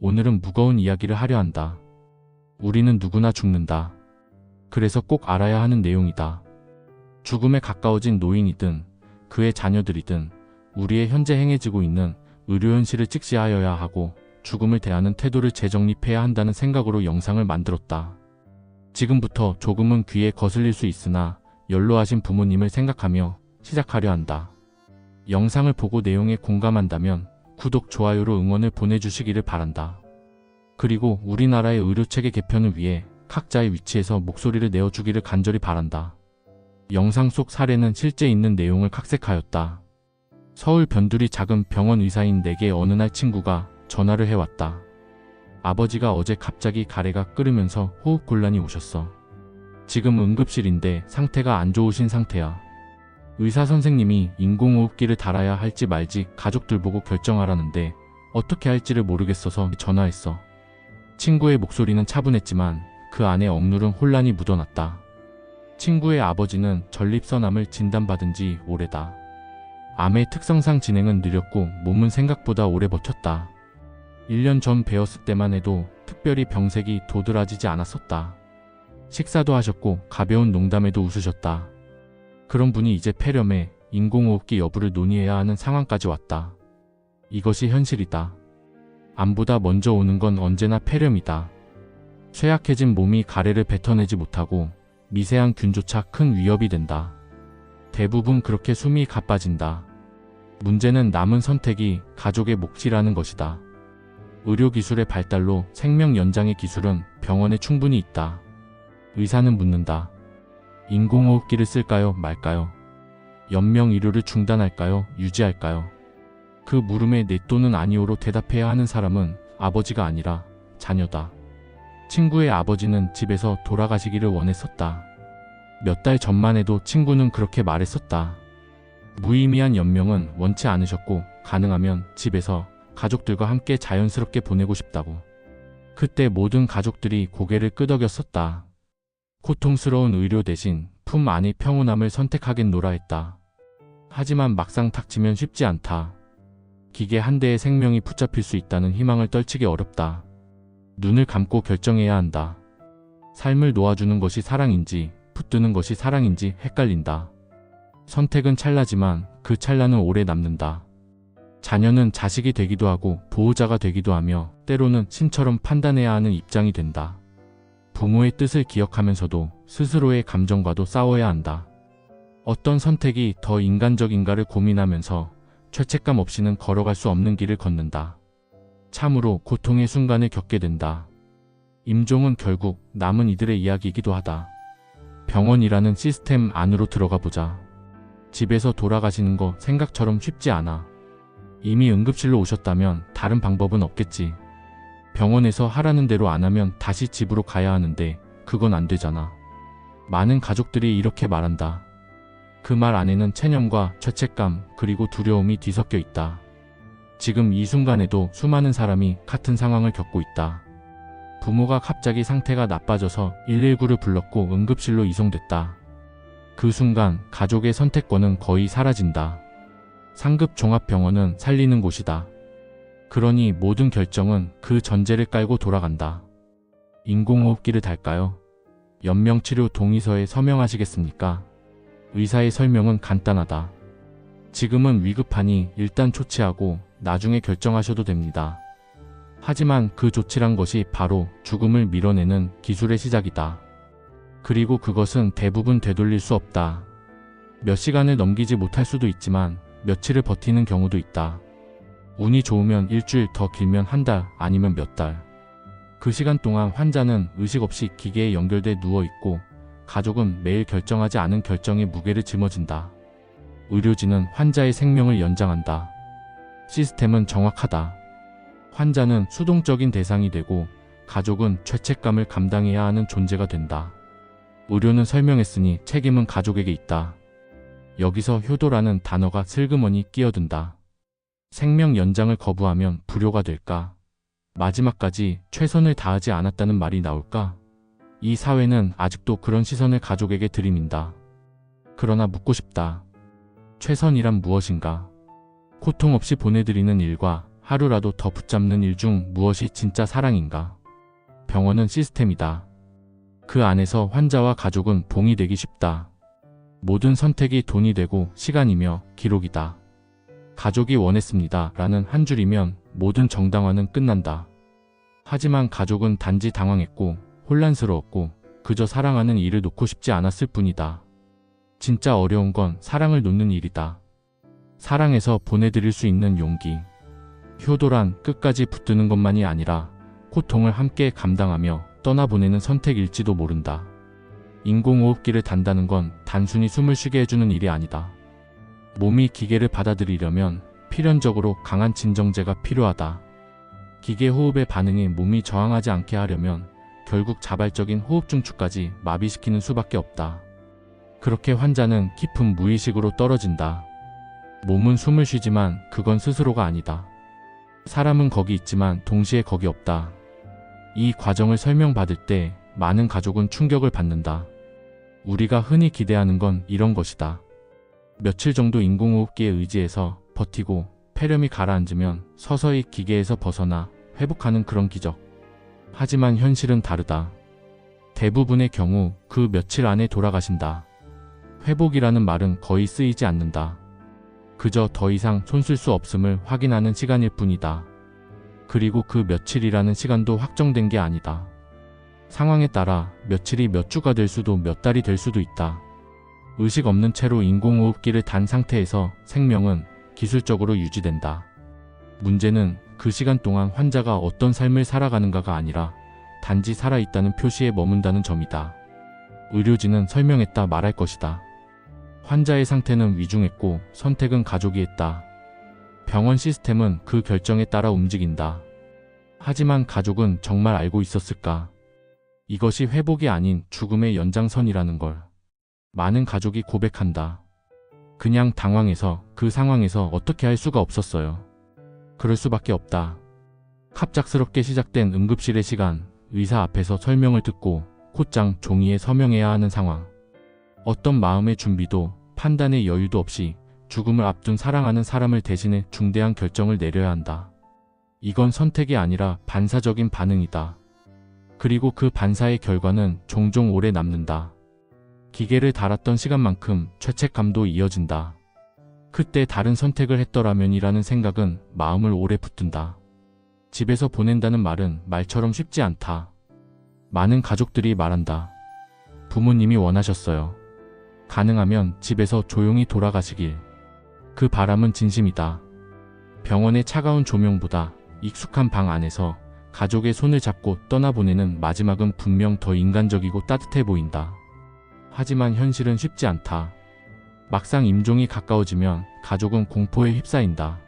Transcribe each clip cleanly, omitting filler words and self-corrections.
오늘은 무거운 이야기를 하려 한다. 우리는 누구나 죽는다. 그래서 꼭 알아야 하는 내용이다. 죽음에 가까워진 노인이든 그의 자녀들이든 우리의 현재 행해지고 있는 의료 현실을 직시하여야 하고 죽음을 대하는 태도를 재정립해야 한다는 생각으로 영상을 만들었다. 지금부터 조금은 귀에 거슬릴 수 있으나 연로하신 부모님을 생각하며 시작하려 한다. 영상을 보고 내용에 공감한다면 구독, 좋아요로 응원을 보내주시기를 바란다. 그리고 우리나라의 의료체계 개편을 위해 각자의 위치에서 목소리를 내어주기를 간절히 바란다. 영상 속 사례는 실제 있는 내용을 각색하였다. 서울 변두리 작은 병원 의사인 내게 어느 날 친구가 전화를 해왔다. 아버지가 어제 갑자기 가래가 끓으면서 호흡곤란이 오셨어. 지금 응급실인데 상태가 안 좋으신 상태야. 의사 선생님이 인공호흡기를 달아야 할지 말지 가족들 보고 결정하라는데 어떻게 할지를 모르겠어서 전화했어. 친구의 목소리는 차분했지만 그 안에 억누른 혼란이 묻어났다. 친구의 아버지는 전립선암을 진단받은 지 오래다. 암의 특성상 진행은 느렸고 몸은 생각보다 오래 버텼다. 1년 전 배웠을 때만 해도 특별히 병색이 도드라지지 않았었다. 식사도 하셨고 가벼운 농담에도 웃으셨다. 그런 분이 이제 폐렴에 인공호흡기 여부를 논의해야 하는 상황까지 왔다. 이것이 현실이다. 암보다 먼저 오는 건 언제나 폐렴이다. 쇠약해진 몸이 가래를 뱉어내지 못하고 미세한 균조차 큰 위협이 된다. 대부분 그렇게 숨이 가빠진다. 문제는 남은 선택이 가족의 몫이라는 것이다. 의료기술의 발달로 생명 연장의 기술은 병원에 충분히 있다. 의사는 묻는다. 인공호흡기를 쓸까요, 말까요? 연명의료를 중단할까요, 유지할까요? 그 물음에 네 또는 아니오로 대답해야 하는 사람은 아버지가 아니라 자녀다. 친구의 아버지는 집에서 돌아가시기를 원했었다. 몇 달 전만 해도 친구는 그렇게 말했었다. 무의미한 연명은 원치 않으셨고 가능하면 집에서 가족들과 함께 자연스럽게 보내고 싶다고. 그때 모든 가족들이 고개를 끄덕였었다. 고통스러운 의료 대신 품 안의 평온함을 선택하겠노라 했다. 하지만 막상 닥치면 쉽지 않다. 기계 한 대의 생명이 붙잡힐 수 있다는 희망을 떨치기 어렵다. 눈을 감고 결정해야 한다. 삶을 놓아주는 것이 사랑인지 붙드는 것이 사랑인지 헷갈린다. 선택은 찰나지만 그 찰나는 오래 남는다. 자녀는 자식이 되기도 하고 보호자가 되기도 하며 때로는 신처럼 판단해야 하는 입장이 된다. 부모의 뜻을 기억하면서도 스스로의 감정과도 싸워야 한다. 어떤 선택이 더 인간적인가를 고민하면서 죄책감 없이는 걸어갈 수 없는 길을 걷는다. 참으로 고통의 순간을 겪게 된다. 임종은 결국 남은 이들의 이야기이기도 하다. 병원이라는 시스템 안으로 들어가 보자. 집에서 돌아가시는 거 생각처럼 쉽지 않아. 이미 응급실로 오셨다면 다른 방법은 없겠지. 병원에서 하라는 대로 안 하면 다시 집으로 가야 하는데 그건 안 되잖아. 많은 가족들이 이렇게 말한다. 그 말 안에는 체념과 죄책감 그리고 두려움이 뒤섞여 있다. 지금 이 순간에도 수많은 사람이 같은 상황을 겪고 있다. 부모가 갑자기 상태가 나빠져서 119를 불렀고 응급실로 이송됐다. 그 순간 가족의 선택권은 거의 사라진다. 상급 종합병원은 살리는 곳이다. 그러니 모든 결정은 그 전제를 깔고 돌아간다. 인공호흡기를 달까요? 연명치료 동의서에 서명하시겠습니까? 의사의 설명은 간단하다. 지금은 위급하니 일단 조치하고 나중에 결정하셔도 됩니다. 하지만 그 조치란 것이 바로 죽음을 밀어내는 기술의 시작이다. 그리고 그것은 대부분 되돌릴 수 없다. 몇 시간을 넘기지 못할 수도 있지만 며칠을 버티는 경우도 있다. 운이 좋으면 일주일, 더 길면 한 달, 아니면 몇 달. 그 시간 동안 환자는 의식 없이 기계에 연결돼 누워있고 가족은 매일 결정하지 않은 결정의 무게를 짊어진다. 의료진은 환자의 생명을 연장한다. 시스템은 정확하다. 환자는 수동적인 대상이 되고 가족은 죄책감을 감당해야 하는 존재가 된다. 의료는 설명했으니 책임은 가족에게 있다. 여기서 효도라는 단어가 슬그머니 끼어든다. 생명 연장을 거부하면 불효가 될까? 마지막까지 최선을 다하지 않았다는 말이 나올까? 이 사회는 아직도 그런 시선을 가족에게 들이민다. 그러나 묻고 싶다. 최선이란 무엇인가? 고통 없이 보내드리는 일과 하루라도 더 붙잡는 일 중 무엇이 진짜 사랑인가? 병원은 시스템이다. 그 안에서 환자와 가족은 봉이 되기 쉽다. 모든 선택이 돈이 되고 시간이며 기록이다. 가족이 원했습니다. 라는 한 줄이면 모든 정당화는 끝난다. 하지만 가족은 단지 당황했고 혼란스러웠고 그저 사랑하는 일을 놓고 싶지 않았을 뿐이다. 진짜 어려운 건 사랑을 놓는 일이다. 사랑해서 보내드릴 수 있는 용기. 효도란 끝까지 붙드는 것만이 아니라 고통을 함께 감당하며 떠나보내는 선택일지도 모른다. 인공호흡기를 단다는 건 단순히 숨을 쉬게 해주는 일이 아니다. 몸이 기계를 받아들이려면 필연적으로 강한 진정제가 필요하다. 기계 호흡의 반응에 몸이 저항하지 않게 하려면 결국 자발적인 호흡 중추까지 마비시키는 수밖에 없다. 그렇게 환자는 깊은 무의식으로 떨어진다. 몸은 숨을 쉬지만 그건 스스로가 아니다. 사람은 거기 있지만 동시에 거기 없다. 이 과정을 설명받을 때 많은 가족은 충격을 받는다. 우리가 흔히 기대하는 건 이런 것이다. 며칠 정도 인공호흡기에 의지해서 버티고 폐렴이 가라앉으면 서서히 기계에서 벗어나 회복하는 그런 기적. 하지만 현실은 다르다. 대부분의 경우 그 며칠 안에 돌아가신다. 회복이라는 말은 거의 쓰이지 않는다. 그저 더 이상 손쓸 수 없음을 확인하는 시간일 뿐이다. 그리고 그 며칠이라는 시간도 확정된 게 아니다. 상황에 따라 며칠이 몇 주가 될 수도 몇 달이 될 수도 있다. 의식 없는 채로 인공호흡기를 단 상태에서 생명은 기술적으로 유지된다. 문제는 그 시간 동안 환자가 어떤 삶을 살아가는가가 아니라 단지 살아있다는 표시에 머문다는 점이다. 의료진은 설명했다 말할 것이다. 환자의 상태는 위중했고 선택은 가족이 했다. 병원 시스템은 그 결정에 따라 움직인다. 하지만 가족은 정말 알고 있었을까? 이것이 회복이 아닌 죽음의 연장선이라는 걸. 많은 가족이 고백한다. 그냥 당황해서 그 상황에서 어떻게 할 수가 없었어요. 그럴 수밖에 없다. 갑작스럽게 시작된 응급실의 시간, 의사 앞에서 설명을 듣고 곧장 종이에 서명해야 하는 상황. 어떤 마음의 준비도 판단의 여유도 없이 죽음을 앞둔 사랑하는 사람을 대신해 중대한 결정을 내려야 한다. 이건 선택이 아니라 반사적인 반응이다. 그리고 그 반사의 결과는 종종 오래 남는다. 기계를 달았던 시간만큼 죄책감도 이어진다. 그때 다른 선택을 했더라면이라는 생각은 마음을 오래 붙든다. 집에서 보낸다는 말은 말처럼 쉽지 않다. 많은 가족들이 말한다. 부모님이 원하셨어요. 가능하면 집에서 조용히 돌아가시길. 그 바람은 진심이다. 병원의 차가운 조명보다 익숙한 방 안에서 가족의 손을 잡고 떠나보내는 마지막은 분명 더 인간적이고 따뜻해 보인다. 하지만 현실은 쉽지 않다. 막상 임종이 가까워지면 가족은 공포에 휩싸인다.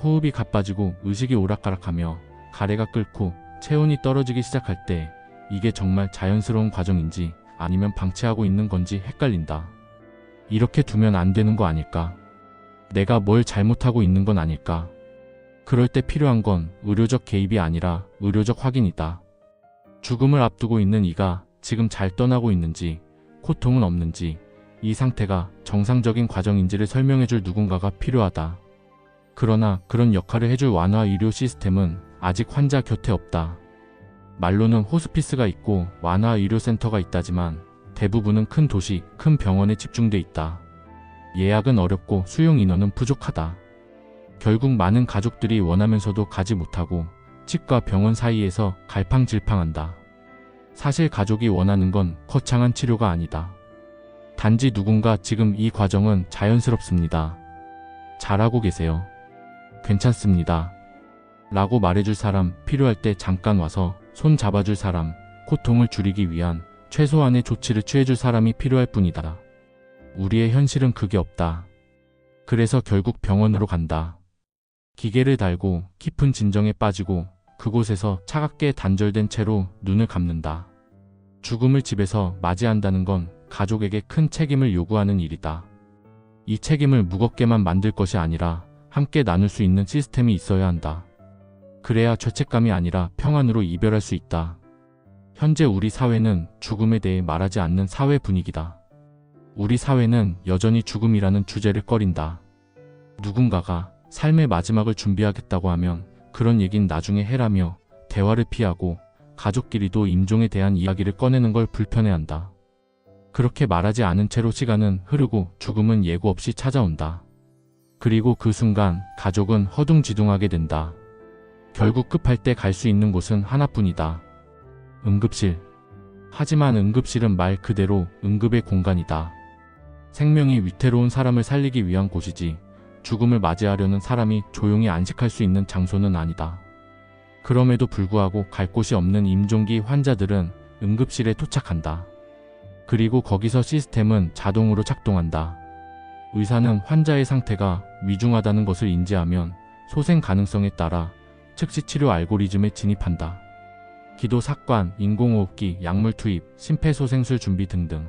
호흡이 가빠지고 의식이 오락가락하며 가래가 끓고 체온이 떨어지기 시작할 때 이게 정말 자연스러운 과정인지 아니면 방치하고 있는 건지 헷갈린다. 이렇게 두면 안 되는 거 아닐까? 내가 뭘 잘못하고 있는 건 아닐까? 그럴 때 필요한 건 의료적 개입이 아니라 의료적 확인이다. 죽음을 앞두고 있는 이가 지금 잘 떠나고 있는지, 고통은 없는지, 이 상태가 정상적인 과정인지를 설명해줄 누군가가 필요하다. 그러나 그런 역할을 해줄 완화 의료 시스템은 아직 환자 곁에 없다. 말로는 호스피스가 있고 완화 의료센터가 있다지만 대부분은 큰 도시, 큰 병원에 집중돼 있다. 예약은 어렵고 수용 인원은 부족하다. 결국 많은 가족들이 원하면서도 가지 못하고 집과 병원 사이에서 갈팡질팡한다. 사실 가족이 원하는 건 거창한 치료가 아니다. 단지 누군가 지금 이 과정은 자연스럽습니다. 잘하고 계세요. 괜찮습니다. 라고 말해줄 사람, 필요할 때 잠깐 와서 손 잡아줄 사람, 고통을 줄이기 위한 최소한의 조치를 취해줄 사람이 필요할 뿐이다. 우리의 현실은 그게 없다. 그래서 결국 병원으로 간다. 기계를 달고 깊은 진정에 빠지고 그곳에서 차갑게 단절된 채로 눈을 감는다. 죽음을 집에서 맞이한다는 건 가족에게 큰 책임을 요구하는 일이다. 이 책임을 무겁게만 만들 것이 아니라 함께 나눌 수 있는 시스템이 있어야 한다. 그래야 죄책감이 아니라 평안으로 이별할 수 있다. 현재 우리 사회는 죽음에 대해 말하지 않는 사회 분위기다. 우리 사회는 여전히 죽음이라는 주제를 꺼린다. 누군가가 삶의 마지막을 준비하겠다고 하면 그런 얘긴 나중에 해라며 대화를 피하고 가족끼리도 임종에 대한 이야기를 꺼내는 걸 불편해한다. 그렇게 말하지 않은 채로 시간은 흐르고 죽음은 예고 없이 찾아온다. 그리고 그 순간 가족은 허둥지둥하게 된다. 결국 급할 때 갈 수 있는 곳은 하나뿐이다. 응급실. 하지만 응급실은 말 그대로 응급의 공간이다. 생명이 위태로운 사람을 살리기 위한 곳이지 죽음을 맞이하려는 사람이 조용히 안식할 수 있는 장소는 아니다. 그럼에도 불구하고 갈 곳이 없는 임종기 환자들은 응급실에 도착한다. 그리고 거기서 시스템은 자동으로 작동한다. 의사는 환자의 상태가 위중하다는 것을 인지하면 소생 가능성에 따라 즉시 치료 알고리즘에 진입한다. 기도 삭관, 인공호흡기, 약물 투입, 심폐소생술 준비 등등.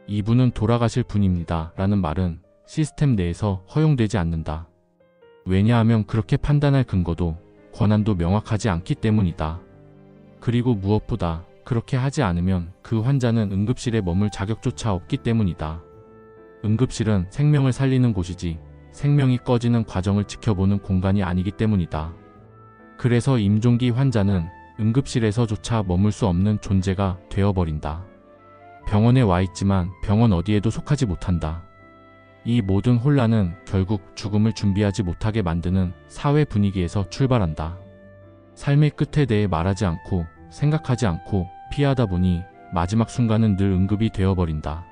이분은 돌아가실 분입니다. 라는 말은 시스템 내에서 허용되지 않는다. 왜냐하면 그렇게 판단할 근거도 권한도 명확하지 않기 때문이다. 그리고 무엇보다 그렇게 하지 않으면 그 환자는 응급실에 머물 자격조차 없기 때문이다. 응급실은 생명을 살리는 곳이지 생명이 꺼지는 과정을 지켜보는 공간이 아니기 때문이다. 그래서 임종기 환자는 응급실에서조차 머물 수 없는 존재가 되어버린다. 병원에 와 있지만 병원 어디에도 속하지 못한다. 이 모든 혼란은 결국 죽음을 준비하지 못하게 만드는 사회 분위기에서 출발한다. 삶의 끝에 대해 말하지 않고 생각하지 않고 피하다 보니 마지막 순간은 늘 응급이 되어버린다.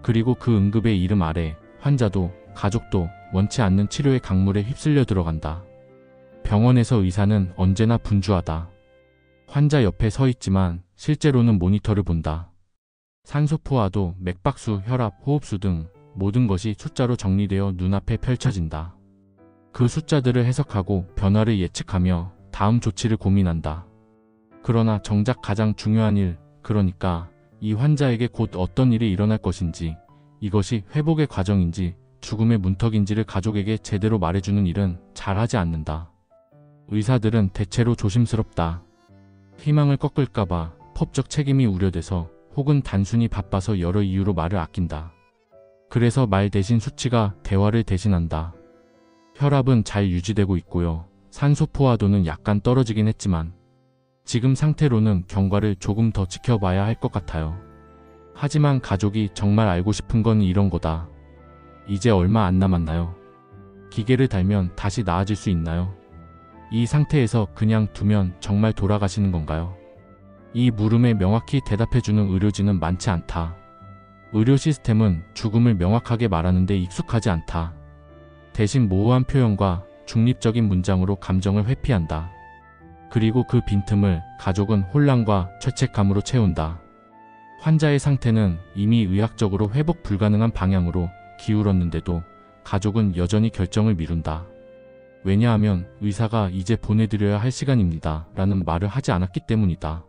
그리고 그 응급의 이름 아래 환자도 가족도 원치 않는 치료의 강물에 휩쓸려 들어간다. 병원에서 의사는 언제나 분주하다. 환자 옆에 서 있지만 실제로는 모니터를 본다. 산소포화도, 맥박수, 혈압, 호흡수 등 모든 것이 숫자로 정리되어 눈앞에 펼쳐진다. 그 숫자들을 해석하고 변화를 예측하며 다음 조치를 고민한다. 그러나 정작 가장 중요한 일, 그러니까 이 환자에게 곧 어떤 일이 일어날 것인지, 이것이 회복의 과정인지 죽음의 문턱인지를 가족에게 제대로 말해주는 일은 잘하지 않는다. 의사들은 대체로 조심스럽다. 희망을 꺾을까봐, 법적 책임이 우려돼서 혹은 단순히 바빠서 여러 이유로 말을 아낀다. 그래서 말 대신 수치가 대화를 대신한다. 혈압은 잘 유지되고 있고요. 산소 포화도는 약간 떨어지긴 했지만 지금 상태로는 경과를 조금 더 지켜봐야 할 것 같아요. 하지만 가족이 정말 알고 싶은 건 이런 거다. 이제 얼마 안 남았나요? 기계를 달면 다시 나아질 수 있나요? 이 상태에서 그냥 두면 정말 돌아가시는 건가요? 이 물음에 명확히 대답해주는 의료진은 많지 않다. 의료 시스템은 죽음을 명확하게 말하는데 익숙하지 않다. 대신 모호한 표현과 중립적인 문장으로 감정을 회피한다. 그리고 그 빈틈을 가족은 혼란과 죄책감으로 채운다. 환자의 상태는 이미 의학적으로 회복 불가능한 방향으로 기울었는데도 가족은 여전히 결정을 미룬다. 왜냐하면 의사가 이제 보내드려야 할 시간입니다. 라는 말을 하지 않았기 때문이다.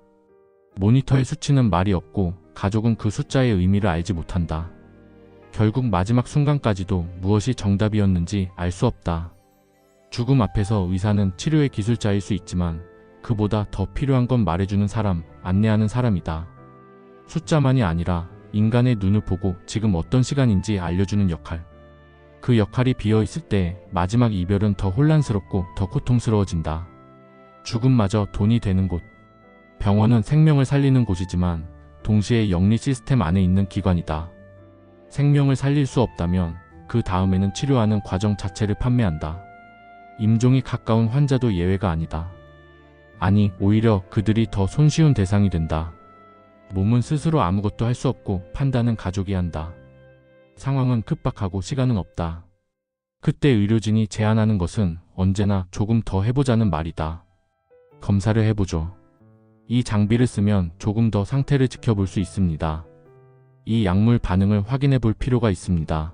모니터의 수치는 말이 없고 가족은 그 숫자의 의미를 알지 못한다. 결국 마지막 순간까지도 무엇이 정답이었는지 알 수 없다. 죽음 앞에서 의사는 치료의 기술자일 수 있지만 그보다 더 필요한 건 말해주는 사람, 안내하는 사람이다. 숫자만이 아니라 인간의 눈을 보고 지금 어떤 시간인지 알려주는 역할. 그 역할이 비어있을 때 마지막 이별은 더 혼란스럽고 더 고통스러워진다. 죽음마저 돈이 되는 곳. 병원은 생명을 살리는 곳이지만 동시에 영리 시스템 안에 있는 기관이다. 생명을 살릴 수 없다면 그 다음에는 치료하는 과정 자체를 판매한다. 임종이 가까운 환자도 예외가 아니다. 아니, 오히려 그들이 더 손쉬운 대상이 된다. 몸은 스스로 아무것도 할 수 없고 판단은 가족이 한다. 상황은 급박하고 시간은 없다. 그때 의료진이 제안하는 것은 언제나 조금 더 해보자는 말이다. 검사를 해보죠. 이 장비를 쓰면 조금 더 상태를 지켜볼 수 있습니다. 이 약물 반응을 확인해 볼 필요가 있습니다.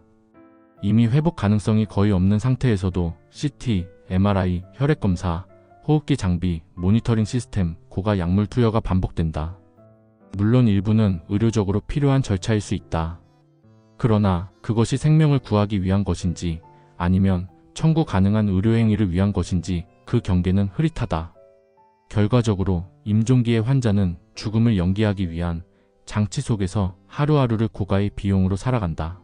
이미 회복 가능성이 거의 없는 상태에서도 CT, MRI, 혈액검사, 호흡기 장비, 모니터링 시스템, 고가 약물 투여가 반복된다. 물론 일부는 의료적으로 필요한 절차일 수 있다. 그러나 그것이 생명을 구하기 위한 것인지 아니면 청구 가능한 의료행위를 위한 것인지 그 경계는 흐릿하다. 결과적으로 임종기의 환자는 죽음을 연기하기 위한 장치 속에서 하루하루를 고가의 비용으로 살아간다.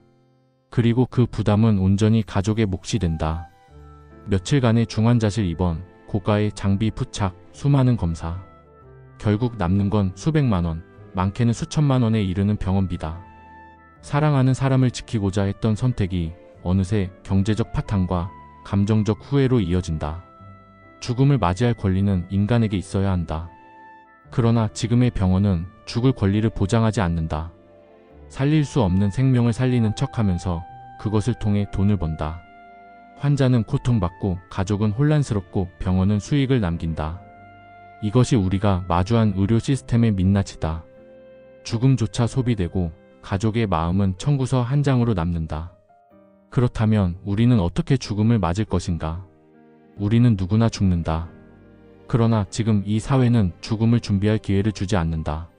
그리고 그 부담은 온전히 가족의 몫이 된다. 며칠간의 중환자실 입원, 고가의 장비 부착, 수많은 검사. 결국 남는 건 수백만 원, 많게는 수천만 원에 이르는 병원비다. 사랑하는 사람을 지키고자 했던 선택이 어느새 경제적 파탄과 감정적 후회로 이어진다. 죽음을 맞이할 권리는 인간에게 있어야 한다. 그러나 지금의 병원은 죽을 권리를 보장하지 않는다. 살릴 수 없는 생명을 살리는 척하면서 그것을 통해 돈을 번다. 환자는 고통받고 가족은 혼란스럽고 병원은 수익을 남긴다. 이것이 우리가 마주한 의료 시스템의 민낯이다. 죽음조차 소비되고 가족의 마음은 청구서 한 장으로 남는다. 그렇다면 우리는 어떻게 죽음을 맞을 것인가? 우리는 누구나 죽는다. 그러나 지금 이 사회는 죽음을 준비할 기회를 주지 않는다.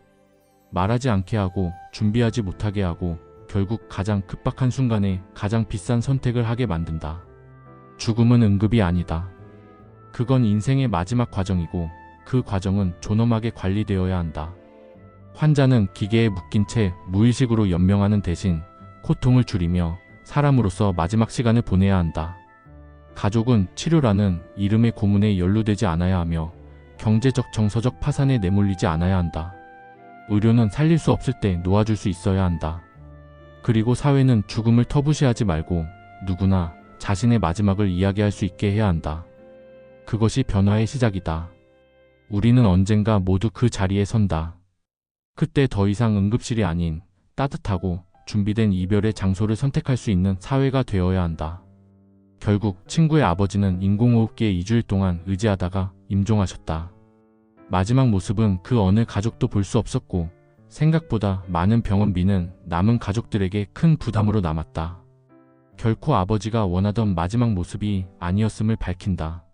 말하지 않게 하고 준비하지 못하게 하고 결국 가장 급박한 순간에 가장 비싼 선택을 하게 만든다. 죽음은 응급이 아니다. 그건 인생의 마지막 과정이고 그 과정은 존엄하게 관리되어야 한다. 환자는 기계에 묶인 채 무의식으로 연명하는 대신 고통을 줄이며 사람으로서 마지막 시간을 보내야 한다. 가족은 치료라는 이름의 고문에 연루되지 않아야 하며 경제적 정서적 파산에 내몰리지 않아야 한다. 의료는 살릴 수 없을 때 놓아줄 수 있어야 한다. 그리고 사회는 죽음을 터부시하지 말고 누구나 자신의 마지막을 이야기할 수 있게 해야 한다. 그것이 변화의 시작이다. 우리는 언젠가 모두 그 자리에 선다. 그때 더 이상 응급실이 아닌 따뜻하고 준비된 이별의 장소를 선택할 수 있는 사회가 되어야 한다. 결국 친구의 아버지는 인공호흡기에 2주일 동안 의지하다가 임종하셨다. 마지막 모습은 그 어느 가족도 볼 수 없었고 생각보다 많은 병원비는 남은 가족들에게 큰 부담으로 남았다. 결코 아버지가 원하던 마지막 모습이 아니었음을 밝힌다.